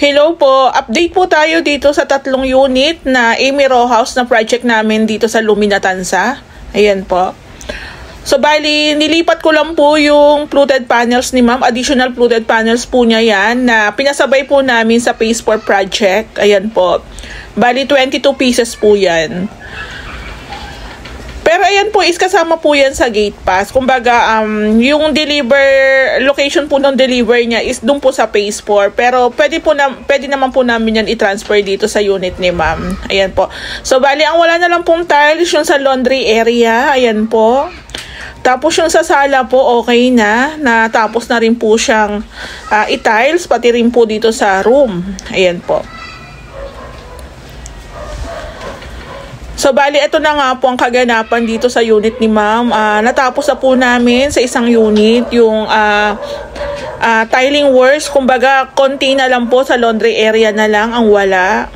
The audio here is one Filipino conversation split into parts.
Hello po, update po tayo dito sa 3 unit na Amy Row House na project namin dito sa Lumina Tanza. Ayan po. So bali, nilipat ko lang po yung fluted panels ni ma'am. Additional fluted panels po niya yan na pinasabay po namin sa Phase 4 project. Ayan po. Bali, 22 pieces po yan. Pero ayan po, is kasama po yan sa gate pass. Kumbaga, yung location po ng deliver niya is dun po sa Phase 4. Pero pwede naman po namin yan i-transfer dito sa unit ni ma'am. Ayan po. So, bali, ang wala na lang pong tiles yung sa laundry area. Ayan po. Tapos yung sa sala po, okay na. Natapos na rin po siyang i-tiles, pati rin po dito sa room. Ayan po. So, bali, ito na nga po ang kaganapan dito sa unit ni ma'am. Natapos na po namin sa isang unit yung tiling works. Kumbaga, konti na lang po sa laundry area na lang ang wala.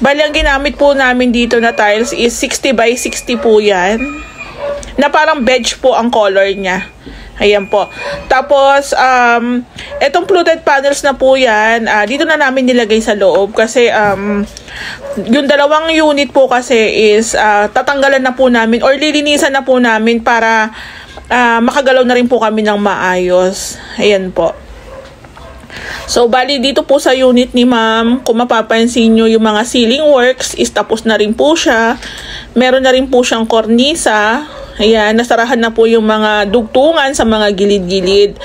Bali, ang ginamit po namin dito na tiles is 60 by 60 po yan. Na parang beige po ang color niya. Ayan po. Tapos, etong fluted panels na po yan, dito na namin nilagay sa loob kasi yung dalawang unit po kasi is tatanggalan na po namin or lilinisan na po namin para makagalaw na rin po kami ng maayos. Ayan po. So, bali dito po sa unit ni ma'am, kung mapapansin nyo yung mga ceiling works is tapos na rin po siya. Meron na rin po siyang kornisa. Ayan, nasarahan na po yung mga dugtungan sa mga gilid-gilid.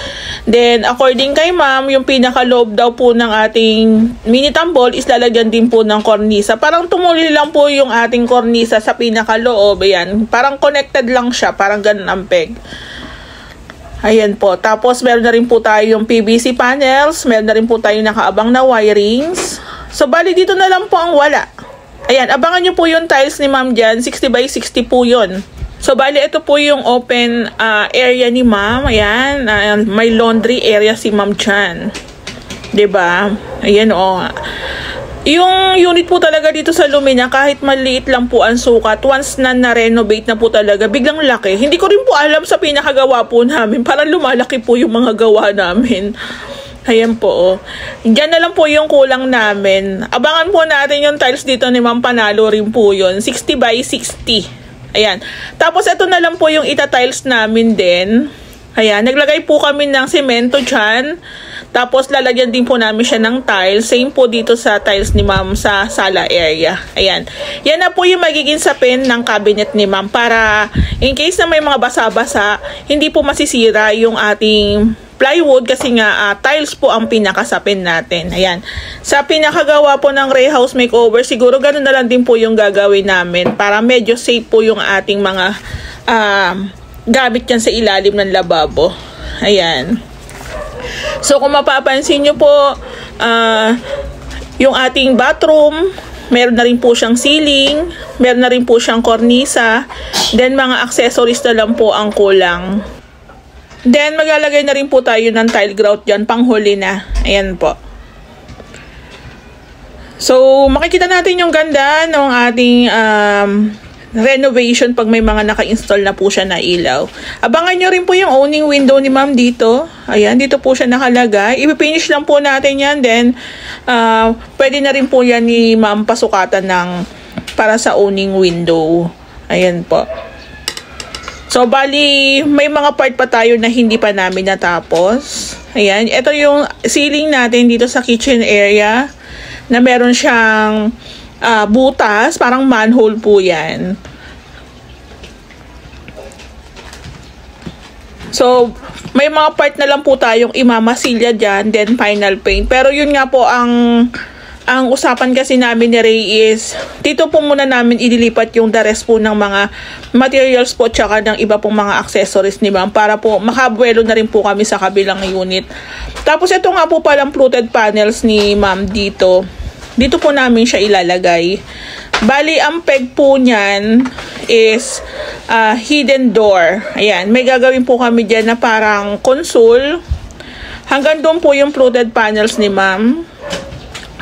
Then, according kay ma'am, yung pinaka-loob daw po ng ating mini tambol is lalagyan din po ng kornisa. Parang tumuli lang po yung ating kornisa sa pinaka-loob. Ayan, parang connected lang siya. Parang ganun ang peg. Ayan po. Tapos, meron na rin po tayo yung PVC panels. Meron na rin po tayo nakaabang na wirings. So, bali dito na lang po ang wala. Ayan, abangan nyo po yung tiles ni ma'am dyan. 60 by 60 po yun. So, bali, ito po yung open area ni ma'am. Ayan, may laundry area si ma'am dyan. Diba? Ayan, o. Yung unit po talaga dito sa Lumina, kahit maliit lang po ang sukat, once na-renovate na po talaga, biglang laki. Hindi ko rin po alam sa pinakagawa po namin. Parang lumalaki po yung mga gawa namin. Ayan po, o. Diyan na lang po yung kulang namin. Abangan po natin yung tiles dito ni ma'am, panalo rin po yun. 60 by 60. Ayan. Tapos, ito na lang po yung ita-tiles namin din. Ayan. Naglagay po kami ng semento dyan. Tapos, lalagyan din po namin siya ng tiles. Same po dito sa tiles ni ma'am sa sala area. Ayan. Yan na po yung magiging sapin ng cabinet ni ma'am. Para, in case na may mga basa-basa, hindi po masisira yung ating plywood kasi nga tiles po ang pinakasapin natin. Ayan. Sa pinakagawa po ng Ray House Makeover, siguro ganun na lang din po yung gagawin namin para medyo safe po yung ating mga gamit yan sa ilalim ng lababo. Ayan. So, kung mapapansin nyo po, yung ating bathroom, meron na rin po siyang ceiling, meron na rin po siyang kornisa, then mga accessories na lang po ang kulang. Then, maglalagay na rin po tayo ng tile grout dyan, panghuli na. Ayan po. So, makikita natin yung ganda ng ating renovation pag may mga naka-install na po siya na ilaw. Abangan nyo rin po yung owning window ni ma'am dito. Ayan, dito po siya nakalagay. I-finish lang po natin yan. Then, pwede na rin po yan ni ma'am pasukatan para sa owning window. Ayan po. So, bali, may mga part pa tayo na hindi pa namin natapos. Ayan, ito yung ceiling natin dito sa kitchen area na meron siyang butas, parang manhole po yan. So, may mga part na lang po tayong imamasilya dyan, then final paint. Pero yun nga po ang usapan kasi namin ni Ray is dito po muna namin ililipat yung the rest po ng mga materials po tsaka ng iba pong mga accessories ni ma'am para po makabuelo na rin po kami sa kabilang unit. Tapos ito nga po palang fluted panels ni ma'am dito. Dito po namin siya ilalagay. Bali, ang peg po niyan is hidden door. Ayan, may gagawin po kami dyan na parang console. Hanggang doon po yung fluted panels ni ma'am.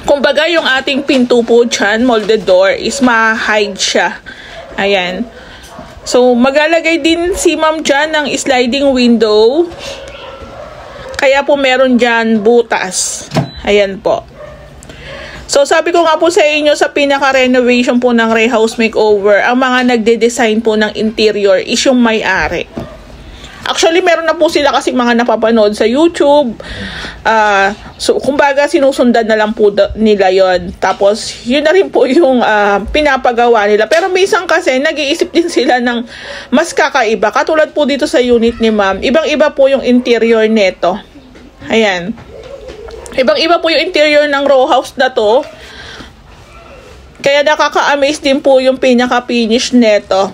Kumbaga, yung ating pinto po dyan, molded door, is ma-hide siya. Ayan. So, maglalagay din si ma'am dyan ng sliding window. Kaya po meron dyan butas. Ayan po. So, sabi ko nga po sa inyo, sa pinaka-renovation po ng Ray House Makeover, ang mga nagde-design po ng interior is yung may-ari. Actually, meron na po sila kasi mga napapanood sa YouTube. So, kumbaga, sinusundan na lang po nila yon. Tapos, yun na rin po yung pinapagawa nila. Pero minsan kasi, nag-iisip din sila ng mas kakaiba. Katulad po dito sa unit ni ma'am, ibang-iba po yung interior neto. Ayan. Ibang-iba po yung interior ng row house na to. Kaya nakaka-amaze din po yung pinaka-finish neto.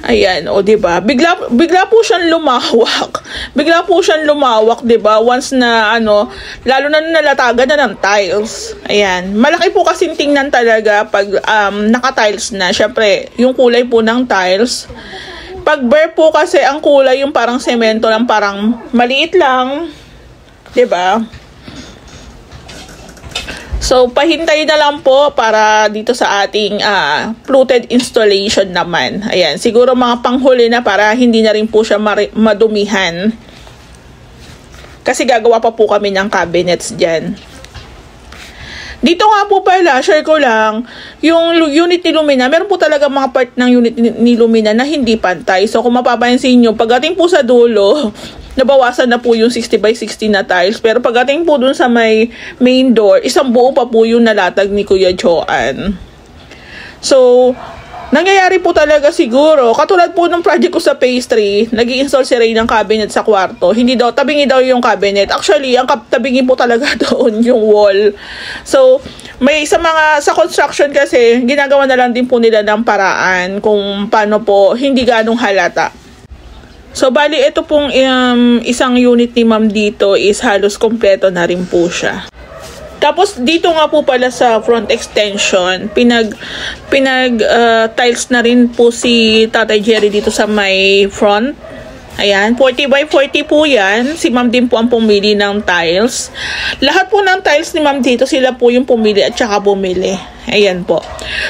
Ayan, o diba? Bigla po siyang lumawak. Bigla po siyang lumawak, diba? Once na lalo na nalatagan na ng tiles. Ayan. Malaki po kasi tingnan talaga pag naka-tiles na. Syempre, yung kulay po ng tiles. Pag bare po kasi ang kulay yung parang semento lang, parang maliit lang. 'Di ba? So, pahintay na lang po para dito sa ating fluted installation naman. Ayan, siguro mga panghuli na para hindi na rin po siya madumihan. Kasi gagawa pa po kami ng cabinets dyan. Dito nga po pala, share ko lang, yung unit ni Lumina, meron po talaga mga part ng unit ni Lumina na hindi pantay. So, kung mapapansin nyo, pagdating po sa dulo, nabawasan na po yung 60 by 60 na tiles. Pero pagdating po dun sa may main door, isang buo pa po yung nalatag ni Kuya Joan. So, nangyayari po talaga siguro, katulad po ng project ko sa phase 3, nag-i-install si Ray ng cabinet sa kwarto. Hindi daw, tabingi daw yung cabinet. Actually, ang tabingi po talaga doon yung wall. So, may sa construction kasi, ginagawa na lang din po nila ng paraan kung paano po hindi ganong halata. So, bali, ito pong isang unit ni ma'am dito is halos kompleto na rin po siya. Tapos, dito nga po pala sa front extension, tiles na rin po si Tatay Jerry dito sa may front. Ayan, 40 by 40 po yan. Si ma'am din po ang pumili ng tiles. Lahat po ng tiles ni ma'am dito, sila po yung pumili at saka bumili. Ayan po.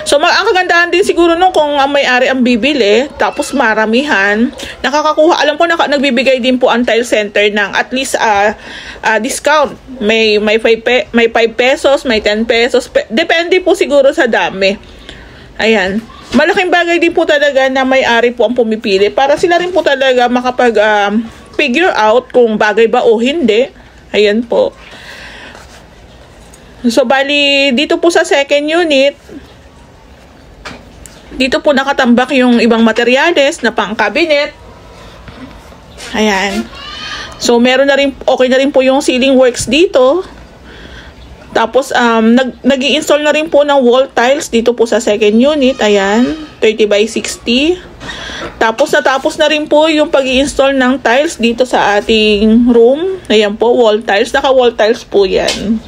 So, ang kagandahan din siguro nung kung ang may-ari ang bibili, tapos maramihan, nakakakuha. Alam ko na nagbibigay din po ang tile center ng at least discount. May 5 pesos, may 10 pesos. Depende po siguro sa dami. Ayan. Malaking bagay din po talaga na may-ari po ang pumipili para sila rin po talaga makapag-figure out kung bagay ba o hindi. Ayan po. So, bali, dito po sa second unit, dito po nakatambak yung ibang materyales na pang-cabinet. Ayan. So, meron na rin, okay na rin po yung ceiling works dito. Tapos, nag-i-install na rin po ng wall tiles dito po sa second unit. Ayan, 30 by 60. Tapos, natapos na rin po yung pag-i-install ng tiles dito sa ating room. Ayan po, wall tiles. Naka-wall tiles po yan.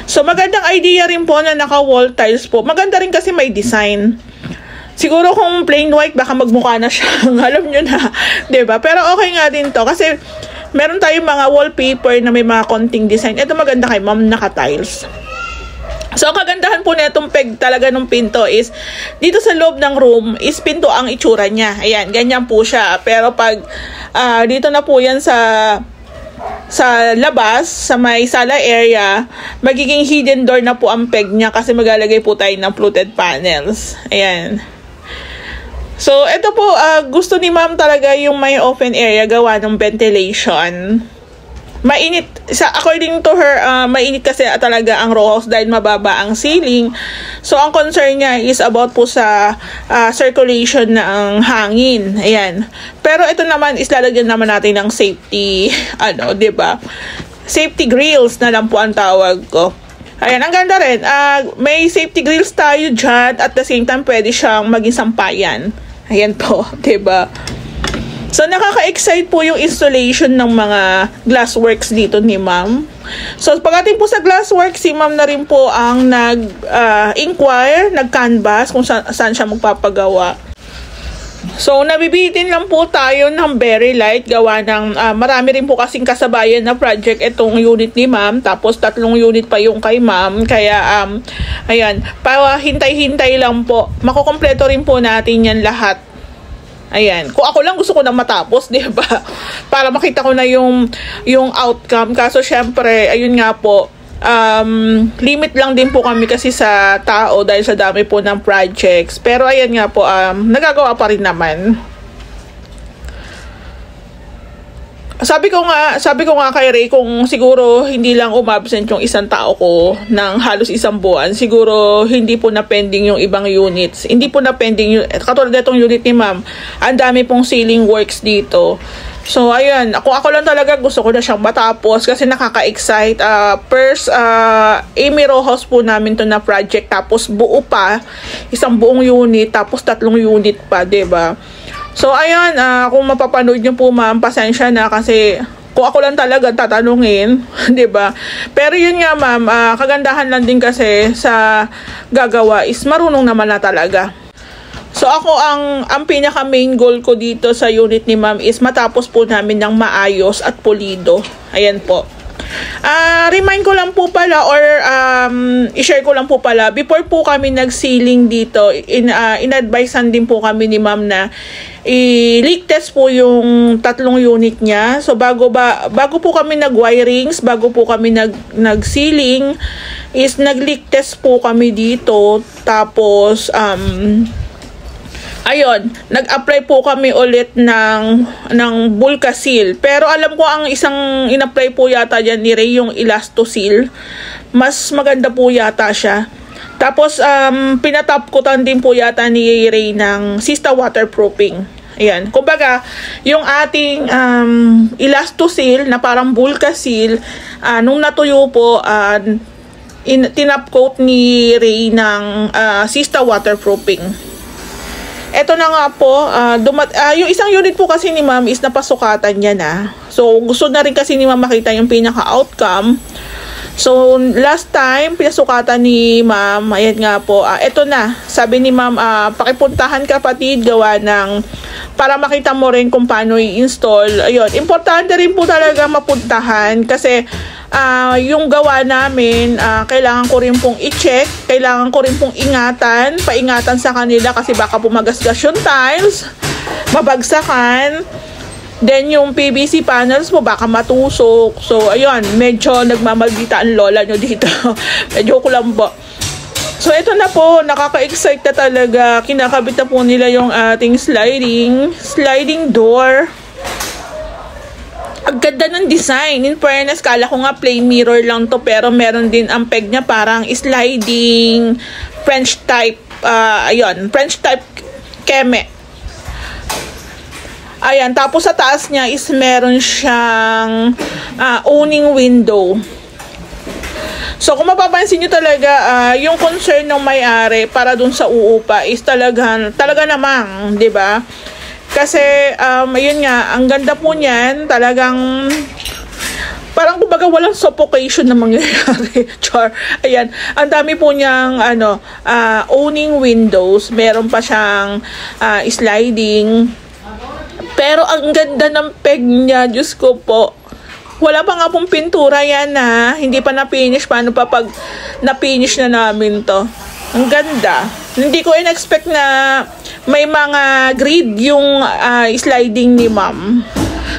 So, magandang idea rin po na naka-wall tiles po. Maganda rin kasi may design. Siguro kung plain white, baka magmukha na siya. Alam nyo na, diba? Pero okay nga din to kasi meron tayong mga wallpaper na may mga konting design. Ito maganda kay ma'am, naka-tiles. So, ang kagandahan po na itong peg talaga ng pinto is, dito sa loob ng room, is pinto ang itsura niya. Ayan, ganyan po siya. Pero pag dito na po yan sa labas, sa may sala area, magiging hidden door na po ang peg niya kasi maglalagay po tayo ng fluted panels. Ayan. So, ito po, gusto ni ma'am talaga yung may open area gawa ng ventilation. Mainit, according to her, mainit kasi talaga ang row house dahil mababa ang ceiling. So, ang concern niya is about po sa circulation ng hangin. Ayan. Pero ito naman is lalagyan naman natin ng safety, diba? Safety grills na lang po ang tawag ko. Ayan, ang ganda rin. May safety grills tayo dyan at the same time pwede siyang maging sampayan. Ayan po, diba? So, nakaka-excite po yung installation ng mga glassworks dito ni ma'am. So, pagdating po sa glassworks, si ma'am na rin po ang nag-inquire, nag-canvas kung saan siya magpapagawa. So, nabibitin lang po tayo ng very light gawa ng marami rin po kasing kasabayan na project itong unit ni ma'am. Tapos, 3 unit pa yung kay ma'am. Kaya, ayan, para hintay-hintay lang po. Makukompleto rin po natin yan lahat. Ayan. Kung ako lang gusto ko na matapos, di ba? Para makita ko na yung outcome. Kaso syempre, ayun nga po, limit lang din po kami kasi sa tao dahil sa dami po ng projects. Pero ayan nga po, nagagawa pa rin naman. Sabi ko nga kay Ray, kung siguro hindi lang umabsent yung isang tao ko ng halos isang buwan, siguro hindi po na pending yung ibang units. Hindi po na pending yung, katulad itong unit ni ma'am, ang dami pong ceiling works dito. So, ayun, ako lang talaga gusto ko na siyang matapos kasi nakaka-excite. First, Amy Rojas po namin to na project, tapos buo pa, isang buong unit, tapos 3 unit pa, diba? So, ayun, kung mapapanood nyo po ma'am, pasensya na kasi kung ako lang talaga tatanungin, di ba? Pero yun nga ma'am, kagandahan lang din kasi sa gagawa is marunong naman na talaga. So, ako ang pinaka main goal ko dito sa unit ni ma'am is matapos po namin ng maayos at pulido. Ayan po. Remind ko lang po pala or i-share ko lang po pala, before po kami nag-sealing dito, in-advisean din po kami ni ma'am na i-leak test po yung 3 unit niya. So bago po kami nag-wirings, bago po kami nag-sealing, is nag-leak test po kami dito. Tapos ayun, nag-apply po kami ulit ng Bulkasil. Pero alam ko ang isang in-apply po yata dyan ni Ray, yung Elastosil. Mas maganda po yata siya. Tapos, pinatapkutan din po yata ni Ray ng Sista Waterproofing. Ayan. Kumbaga, yung ating Elastosil na parang Bulkasil, nung natuyo po, tinapcoat ni Ray ng Sista Waterproofing. Eto na nga po, yung isang unit po kasi ni ma'am is napasukatan niya na. So, gusto na rin kasi ni ma'am makita yung pinaka-outcome. So, last time, pinasukatan ni ma'am, ayan nga po, eto na, sabi ni ma'am, pakipuntahan kapatid, gawa ng, para makita mo rin kung paano i-install. Ayun, importante rin po talaga mapuntahan kasi, yung gawa namin, kailangan ko rin pong i-check, kailangan ko rin pong paingatan sa kanila kasi baka pumagasgas yung tiles, mabagsakan, then yung PVC panels mo baka matusok. So, ayun, medyo nagmamaldita ang lola nyo dito. Medyo kulambo. So, ito na po, nakaka-excite na talaga. Kinakabit na po nila yung ating sliding door. Ang ganda ng design. In fairness, kala ko nga plain mirror lang to, pero meron din ang peg niya parang sliding French type, French type keme. Ayan, tapos sa taas niya is meron siyang owning window. So, kung mapapansin nyo talaga, yung concern ng may-ari para dun sa uupa is talaga namang, di ba? Kasi, ayun nga, ang ganda po niyan, talagang, parang kumbaga walang suffocation na mangyayari. Char. Ayan, ang dami po niyang, owning windows, meron pa siyang sliding. Pero, ang ganda ng peg niya, Diyos ko po. Wala pa nga pong pintura yan hindi pa na-finish. Paano pa pag na-finish na namin to? Ang ganda. Hindi ko in-expect na may mga grid yung sliding ni ma'am.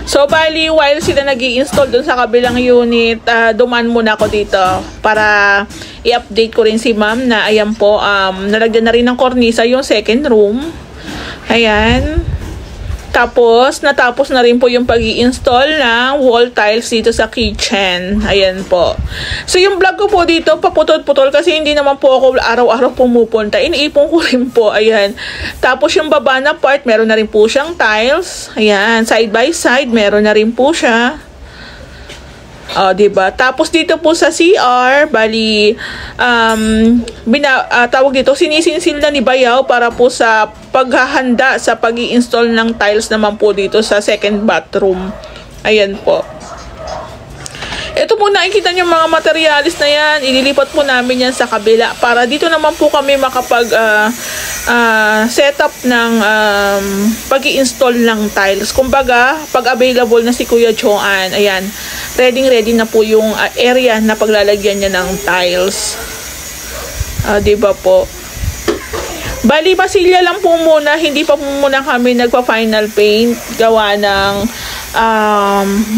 So, bali, while sila nag-i-install dun sa kabilang unit, dumaan muna ako dito para i-update ko rin si ma'am na ayan po, nalagyan na rin ng kornisa yung second room. Ayan. Tapos, natapos na rin po yung pag-i-install ng wall tiles dito sa kitchen. Ayan po. So, yung vlog ko po dito, paputol-putol kasi hindi naman po ako araw-araw pumupunta. Iniipon ko rin po. Ayan. Tapos, yung baba na part, meron na rin po siyang tiles. Ayan. Side by side, meron na rin po siya. Diba? Tapos dito po sa CR, bali, tawag dito, sinisinsil na ni Bayaw para po sa paghahanda sa pag-i-install ng tiles naman po dito sa second bathroom. Ayan po. Ito po, nakikita nyo mga materialis na yan, ililipat po namin yan sa kabila para dito naman po kami makapag setup ng pag-i-install ng tiles. Kumbaga, pag available na si Kuya Joanne, ayan, ready na po yung area na paglalagyan niya ng tiles. Diba po? Bali, masilya lang po muna. Hindi pa po muna kami nagpa-final paint. Gawa ng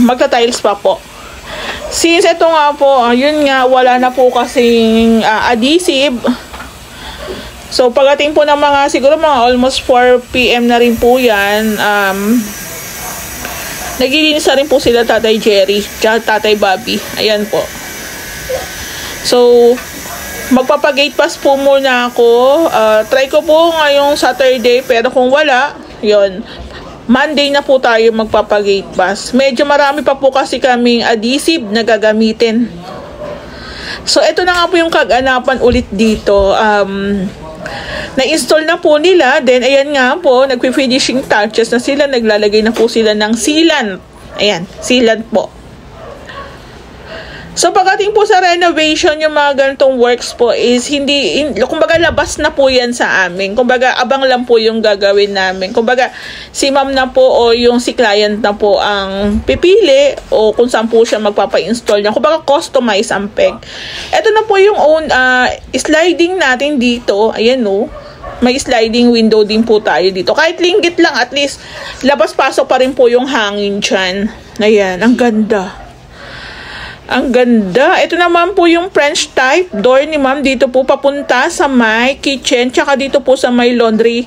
magta-tiles pa po. Since ito nga po, yun nga, wala na po kasing adhesive. So, pagdating po ng mga, siguro mga almost 4 PM na rin po yan, naglilinis na rin po sila Tatay Jerry, tsaka Tatay Bobby. Ayan po. So, magpapagate pass po muna ako. Try ko po ngayong Saturday, pero kung wala, yon, Monday na po tayo magpapagate pass. Medyo marami pa po kasi kaming adhesive na gagamitin. So, ito na nga po yung kaganapan ulit dito. Na-install na po nila. Then, ayan nga po, nagpi-finishing touches na sila. Naglalagay na po sila ng sealant. Ayan, sealant po. So, pagdating po sa renovation, yung mga ganitong works po is kumbaga labas na po yan sa amin. Kumbaga, abang lang po yung gagawin namin. Kumbaga, si ma'am na po o yung si client na po ang pipili o kung saan po siya magpapa-install niya. Kumbaga, customize ang peg. Ito na po yung own sliding natin dito. Ayan o. May sliding window din po tayo dito. Kahit linggit lang, at least labas-pasok pa rin po yung hangin dyan. Ayan, ang ganda. Ang ganda. Ito naman po yung French type door ni ma'am. Dito po papunta sa may kitchen. Tsaka dito po sa may laundry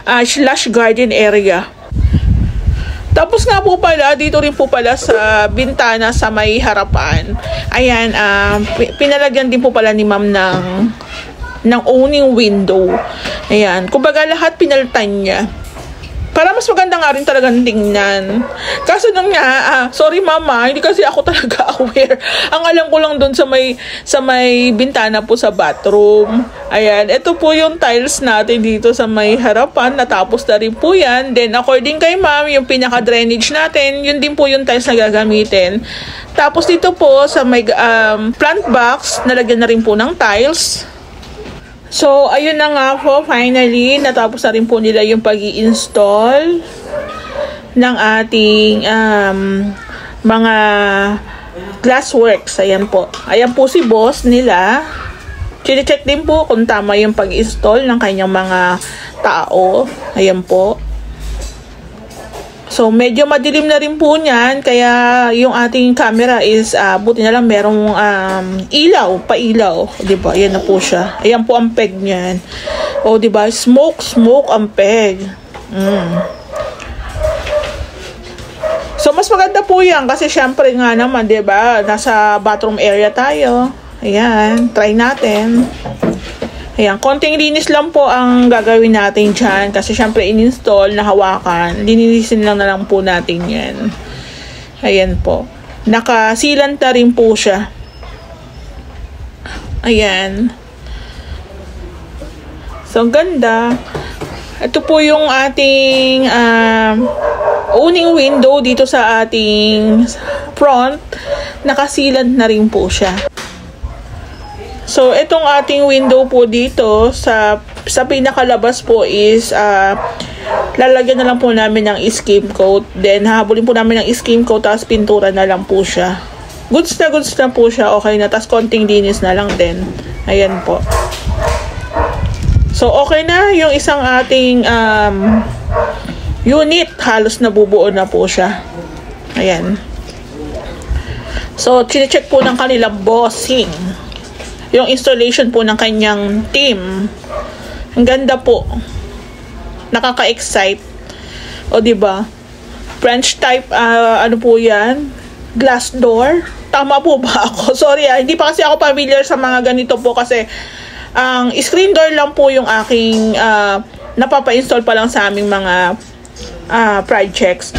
/ garden area. Tapos nga po pala, dito rin po pala sa bintana sa may harapan. Ayan, pinalagyan din po pala ni ma'am ng owning window. Ayan. Kumbaga lahat pinalitan niya. Para mas maganda nga rin talagang tingnan. Kaso nung nga, sorry mama, hindi kasi ako talaga aware. Ang alam ko lang doon sa may bintana po sa bathroom. Ayan, ito po yung tiles natin dito sa may harapan. Natapos na rin po yan. Then according kay ma'am, yung pinaka-drainage natin, yun din po yung tiles na gagamitin. Tapos dito po sa may plant box, nalagyan na rin po ng tiles. So, ayun na nga po, finally, natapos na rin po nila yung pag-i-install ng ating mga glassworks. Ayan po. Ayan po si boss nila. Chine-check din po kung tama yung pag-install ng kanyang mga tao. Ayan po. So, medyo madilim na rin po niyan. Kaya, yung ating camera is, buti na lang merong ilaw, pa-ilaw. Diba? Ayan na po siya. Ayan po ang peg niyan. O, diba? Smoke ang peg. So, mas maganda po yan. Kasi, syempre nga naman, diba? Nasa bathroom area tayo. Ayan. Try natin. Ayan, konting linis lang po ang gagawin natin dyan. Kasi syempre in-install, nahawakan. Lininisin lang na lang po natin yan. Ayan po. Nakasilant na rin po siya. Ayan. So, ang ganda. Ito po yung ating owning window dito sa ating front. Nakasilant na rin po siya. So, itong ating window po dito sa pinakalabas po is lalagyan na lang po namin ng skim coat. Then, hahabulin po namin ng skim coat tapos pintura na lang po siya. Goods na po siya. Okay na. Tapos konting linis na lang din. Ayan po. So, okay na yung isang ating unit. Halos nabubuo na po siya. Ayan. So, chine-check po ng kanilang bossing yung installation po ng kanyang team. Ang ganda po. Nakaka-excite. O, diba? French type, ano po yan? Glass door. Tama po ba ako? Sorry, hindi pa kasi ako familiar sa mga ganito po kasi ang screen door lang po yung aking napapa-install pa lang sa aming mga projects.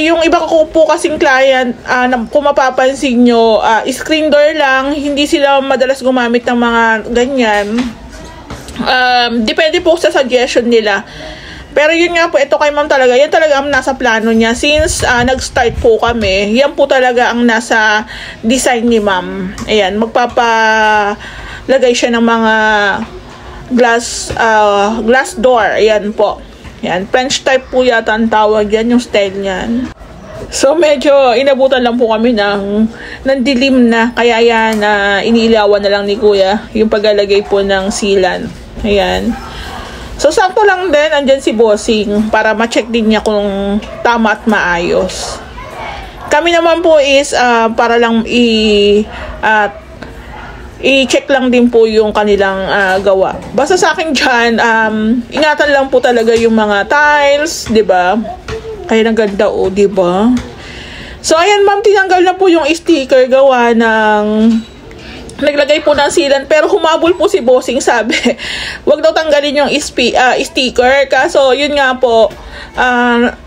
Yung iba ko po kasing client, kung mapapansin nyo, screen door lang, hindi sila madalas gumamit ng mga ganyan. Depende po sa suggestion nila. Pero yun nga po, ito kay ma'am talaga, yan talaga ang nasa plano niya. Since nag-start po kami, yan po talaga ang nasa design ni ma'am. Ayan, magpapalagay siya ng mga glass door. Ayan po. Yan, French type po yata ang tawag yan, yung style niyan. So, medyo inabutan lang po kami ng dilim na. Kaya yan, iniilawan na lang ni Kuya yung paglalagay po ng sealant. Ayan. So, sakto lang din, andyan si Bossing para ma-check din niya kung tama at maayos. Kami naman po is para lang i-check lang din po yung kanilang gawa. Basta sa akin dyan, ingatan lang po talaga yung mga tiles, 'di ba? Kaya ang ganda di ba? So ayan ma'am, tinanggal na po yung sticker gawa ng naglagay po ng sealant, pero humabol po si Bossing, sabi wag daw tanggalin yung sticker. Kaso yun nga po,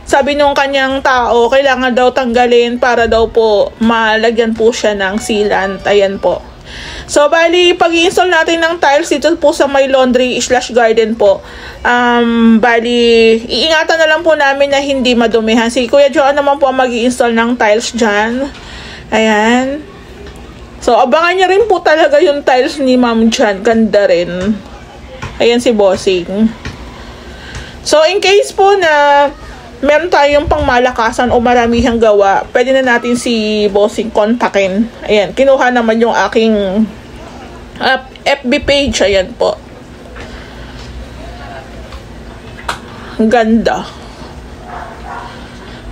sabi nung kanyang tao, kailangan daw tanggalin para daw po malagyan po siya ng sealant. Ayan po. So, bali, pag-i-install natin ng tiles dito po sa my laundry/garden po, bali, iingatan na lang po namin na hindi madumihan. Si Kuya Joan naman po ang mag-i-install ng tiles dyan. Ayan. So, abangan niya rin po talaga yung tiles ni Ma'am dyan. Ganda rin. Ayan si Bossing. So, in case po na meron tayong pangmalakasan o maramihang gawa, pwede na natin si Bossing kontakin. Ayan, kinuha naman yung aking FB page. Ayan po. Ganda.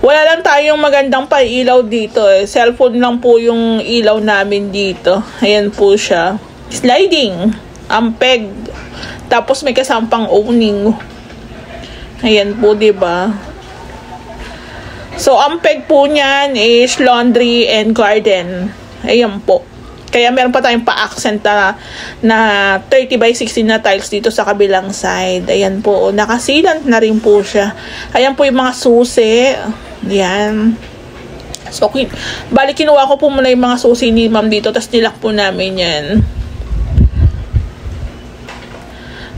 Wala lang tayong magandang pailaw dito Cellphone lang po yung ilaw namin dito. Ayan po siya. Sliding. Ampeg. Tapos may kasampang owning. Ayan po, diba? So, ang peg po niyan is laundry and garden. Ayan po. Kaya meron pa tayong pa-accent na 30 by 16 na tiles dito sa kabilang side. Ayan po. Nakasilant na rin po siya. Ayan po yung mga susi. Ayan. So, bali kinuha ko po muna yung mga susi ni Ma'am dito. Tapos nilak po namin yan.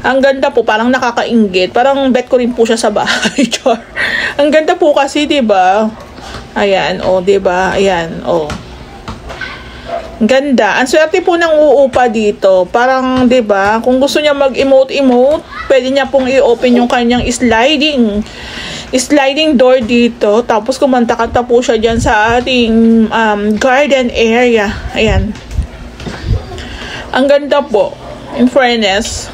Ang ganda po, parang nakakainggit. Parang bet ko rin po siya sa bahay. Ang ganda po kasi, 'di ba? Ayan, 'di ba? Ayan, Ang ganda. Ang swerte po ng uupa dito. Parang, 'di ba? Kung gusto niya mag-emote, pwede niya pong i-open yung kanyang sliding door dito. Tapos kumanta-kanta po siya diyan sa ating garden area. Ayan. Ang ganda po. In fairness.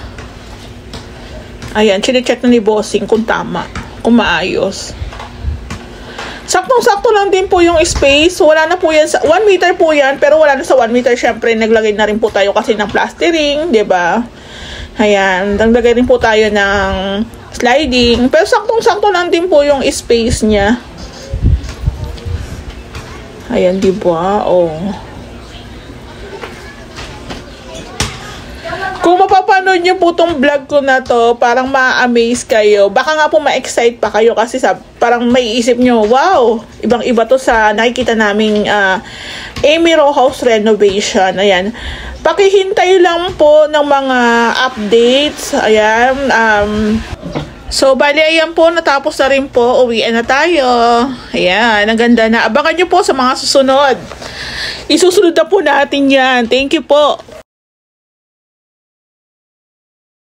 Ayan, chine-check na ni Bossing kung tama, kung maayos. Saktong-sakto lang din po yung space. Wala na po yan. 1 meter po yan, pero wala na sa 1 meter. Syempre, naglagay na rin po tayo kasi ng plastering, 'di ba? Ayan, naglagay rin po tayo ng sliding. Pero saktong-sakto lang din po yung space niya. Ayan, 'di ba? Kung mapapanood nyo po tong vlog ko na to, parang ma-amaze kayo. Baka nga po ma-excite pa kayo kasi parang may isip nyo, wow, ibang-iba to sa nakikita naming Amy Rowe House renovation. Ayan. Pakihintay lang po ng mga updates. Ayan. So, bali, ayan po, natapos na rin po. Uwian na tayo. Ayan, ang ganda na. Abangan nyo po sa mga susunod. Isusunod na po natin yan. Thank you po.